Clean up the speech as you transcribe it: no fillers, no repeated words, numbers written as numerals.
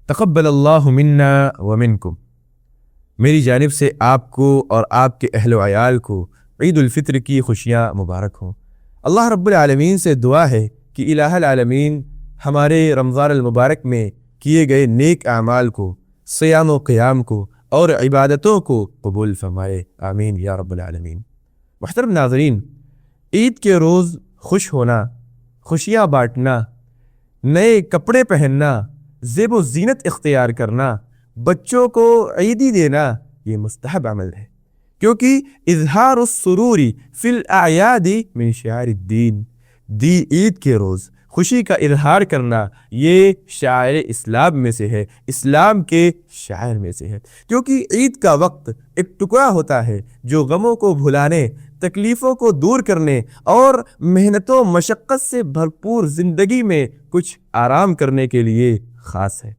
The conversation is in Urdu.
تقبل اللہ منا ومنکم، میری جانب سے آپ کو اور آپ کے اہل و عیال کو عید الفطر کی خوشیاں مبارک ہوں۔ اللہ رب العالمین سے دعا ہے کہ الہ العالمین ہمارے رمضان المبارک میں کیے گئے نیک اعمال کو، صیام و قیام کو اور عبادتوں کو قبول فرمائے، آمین یا رب العالمین۔ محترم ناظرین، عید کے روز خوش ہونا، خوشیاں بانٹنا، نئے کپڑے پہننا، زیب و زینت اختیار کرنا، بچوں کو عیدی دینا، یہ مستحب عمل ہے، کیونکہ اظہار السرور فی الاعیاد من شعائر الدین، عید کے روز خوشی کا اظہار کرنا یہ شعائر اسلام میں سے ہے، اسلام کے شعائر میں سے ہے، کیونکہ عید کا وقت ایک ٹکڑا ہوتا ہے جو غموں کو بھلانے، تکلیفوں کو دور کرنے اور محنت و مشقت سے بھرپور زندگی میں کچھ آرام کرنے کے لیے خاص ہے۔